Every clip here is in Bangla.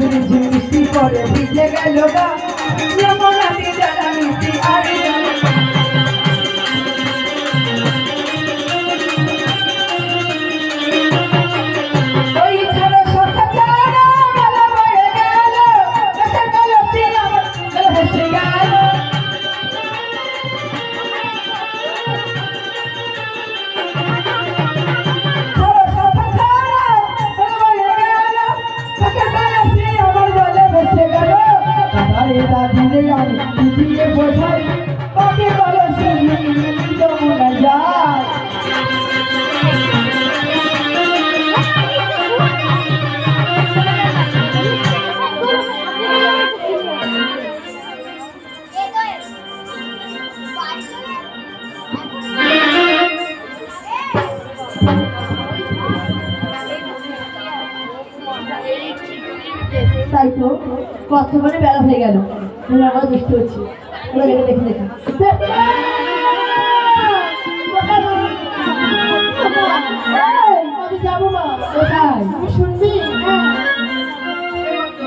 ঝিমঝিম বৃষ্টি পড়ে ভিজে গেল গা যমুনাতে যারা মিষ্টি আরে ওই ছাড়া সখা ছাড়া বলা মরে গেল গাছের কলসি আমার ভেসে গেল দিলে আমি দিদিকে বোঝাই কাকে বলো যমুনা যায় তাই তো কত মানে বেলা হয়ে গেল আমার দুষ্ট হচ্ছে দেখে দেখে যাবো মা কোথায় শুনবি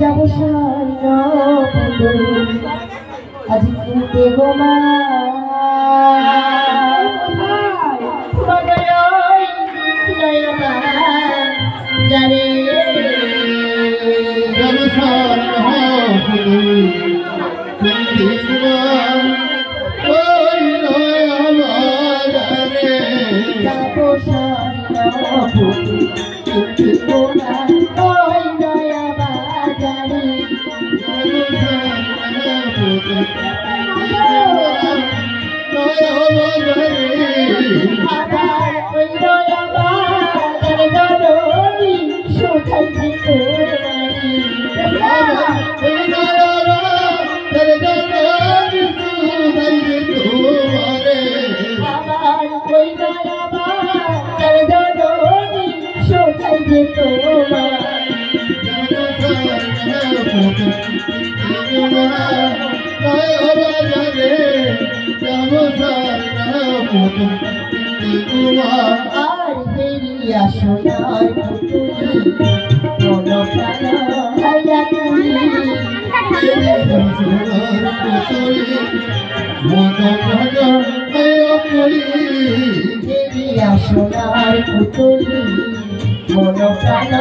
যাবো আজ কিনতে গো মা যারে সোনার পুতুলি মন প্রাণ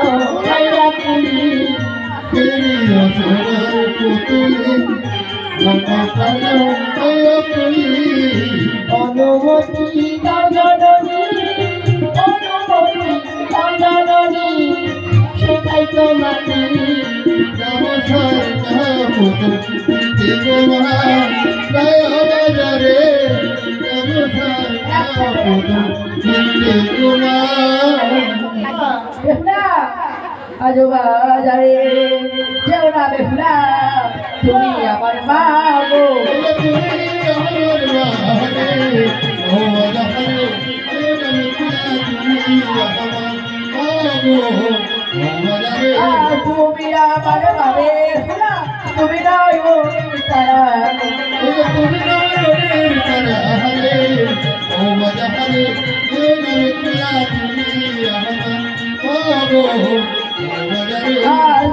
অনুমতি জননী সেটাই তো মানি আজো বাজারে যেও না বেফলা তুমি আমার মা গো তুমি আমার বাবে তুমি নয় তারা তুমি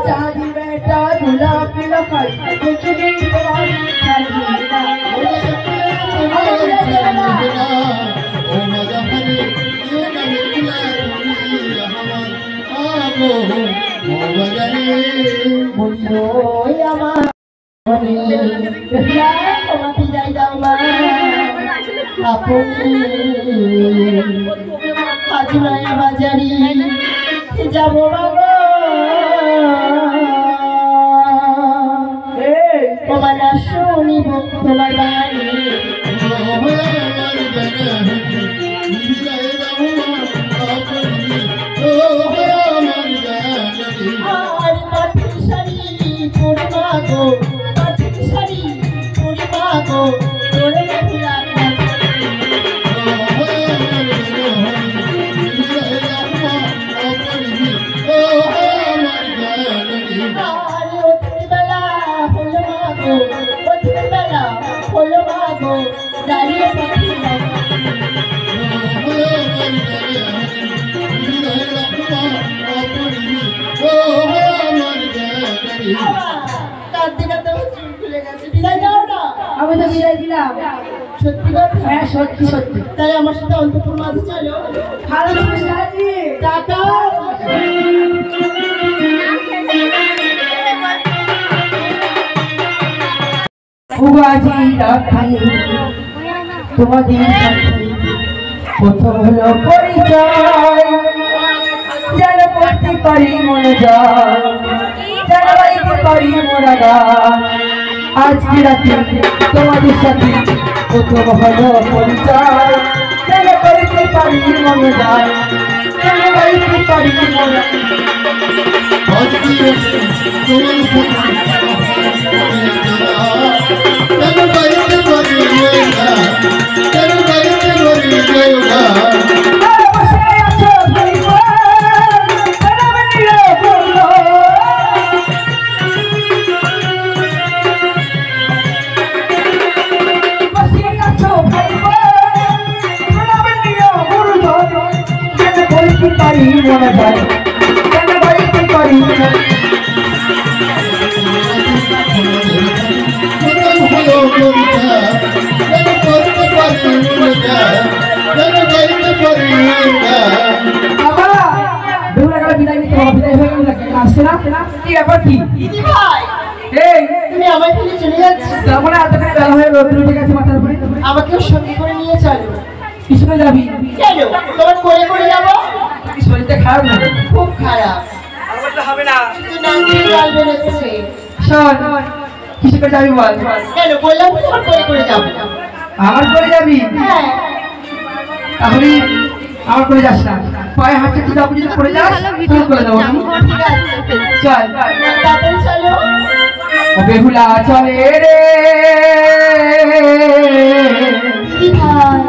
चाँदी बेटा दूल्हा पीला खाई देखने বাজারি যাব বাবা তোমার শুনিব তোমার বাণী আর পাটি শাড়ি পরিবা গো পাটি শাড়ি পরিবা গো তোরে মেঘলা দাঁড়িয়ে কাঁদতে কাঁদতে আমার চুল খুলে গেছে, বিদায় দাও না। আমি তো বিদায় দিলাম। সত্যি কথা? হ্যাঁ সত্যি সত্যি। তাই আমার সাথে অন্তপুর মাঝে চলো। ভালো ছিলিস রাজি? টাটা। উবাজি রাখি তোমাদের সাথে প্রথম হলো পরিচয়, যেন করতে পারি মনে যায়, যেন গাইতে পারি মোরা গান। আজকে রাতে তোমাদের সাথে প্রথম হলো পরিচয়, যেন করতে পারি মনে যায়, যেন গাইতে পারি মোরা। পারি মনে যায়, কেন বাড়িতে পারি না। বাবা বেহুলা গেলে বিদায় নিতে বাবা বিদায় হয়ে গেল আসছে না, কি ব্যাপার কি? দিদি ভাই, এই তুমি আমায় ফেলে চলে যাচ্ছ? তারপরে এতক্ষণ বেলা হয়ে রোদ্র উঠে গেছে মাথার উপরে। আমাকেও সঙ্গে করে নিয়ে চলো। কিসে যাবি? কেন তোমার করে করে যাবো? শরীরটা খারাপ না? খুব খারাপ। হবে না, শুধু নাম দিয়ে জল বেরোচ্ছে। শোন কিসে করে যাবি বল? কেন বললাম তো তোমার করে করে যাবো। আমার করে যাবি? হ্যাঁ। তাহলে আমার করে যাস না, পায়ে হাঁটতে তুই যাবো, যদি করে যাস তোর করে দেবো। ঠিক আছে চল তাড়াতাড়ি চলো। ও বেহুলা চলে রে দিদি ভাই,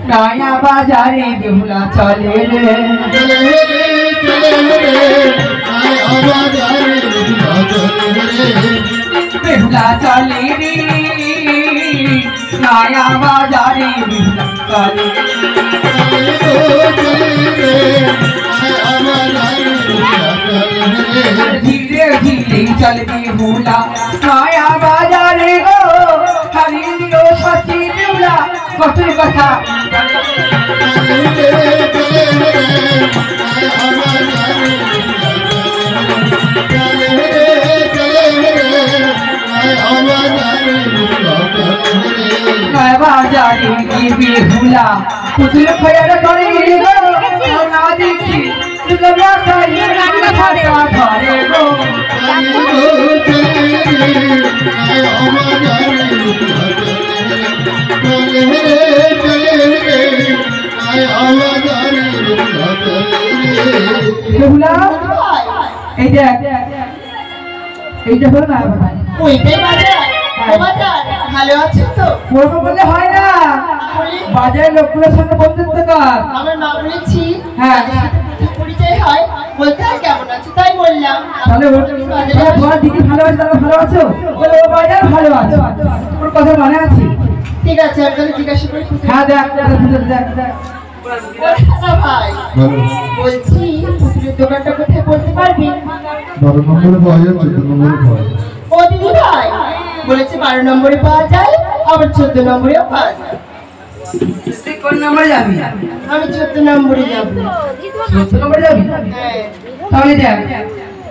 নয়া বাজারে বেহুলা চলে রে, বেহুলা চলে রে নয়া বাজারে বেহুলা চলে। ধীরে ধীরে চলে বেহুলা নয়া বাজারে গো, খালি দিল সচি বেহুলা কত কথা। বাজারে বেহুলা পুতুল খয়ার করে গো, না দেখি ধরে গো। বেহুলা এই দেখ, এইটা হলো না ওইটাই বাজার। ও বাজার, ভালো আছো তো? বলবো বললে হয় না, বাজারের লোকগুলোর সঙ্গে বন্ধুত্ব কর। আমার মা বলেছি হ্যাঁ পরিচয় হয়, বলতে হয় কেমন আছো তাই বললাম। তাহলে তোমার দিদি ভালো আছে, তারা ভালো আছো বলে ও বাজার ভালো আছো, তোর কথা মনে আছে? ঠিক আছে আমি তাহলে জিজ্ঞাসা করি। হ্যাঁ দেখ দেখ দেখ। ভাই বলছি পুতুলের দোকানটা কোথায় বলতে পারবি? 12 নম্বরে পাওয়া যায়, 14 নম্বরে পাওয়া যায়। ও দিদি ভাই বলেছে 12 নম্বরে পাওয়া যায়, আবার 14 নম্বরেও পাওয়া যায়। তুই কোন নম্বরে যাবি? আমি 14 নম্বরে যাবো। 14 নম্বরে যাবি? হ্যাঁ। তাহলে দেখ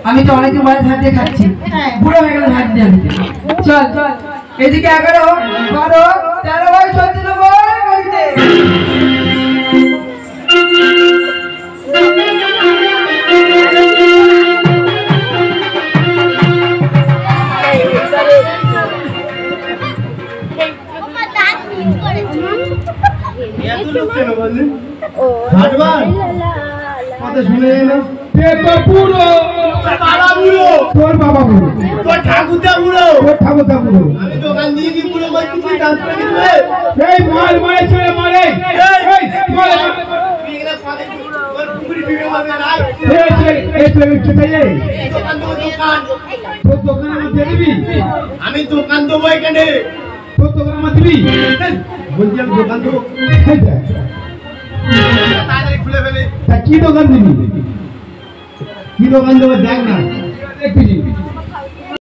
আমি তো অনেকদিন বাড়ি ধার দিয়ে খাচ্ছি, বুড়ো হয়ে গেল ধার দিয়ে। চল চল এদিকে 11, 12, 13 ভাই 14 নম্বর গলিতে। তোর বাবা বুড়ো, তোর ঠাকুরদা বুড়ো, তোর ঠাকুরদা বুড়ো। আমি দোকান দিয়ে কি বুড়ো মাছ তুই ডান্স করে দিবে? এই মাল মারে ছেড়ে মারে, এই মারে তুই এখানে পাতে তোর পুকুরি ভিডিও মারবে না। এই ছেলে কোথায় যায়? এই দোকান দেবো দোকান। তোর দোকানে আমার দিয়ে দিবি? আমি দোকান দেবো এখানে। তোর দোকানে আমার দিবি? বলছি আমি দোকান দেবো। এই দেখ, তাড়াতাড়ি খুলে ফেলে। তা কি দোকান দিবি? কি দোকান দেবো দেখ না। দেখবি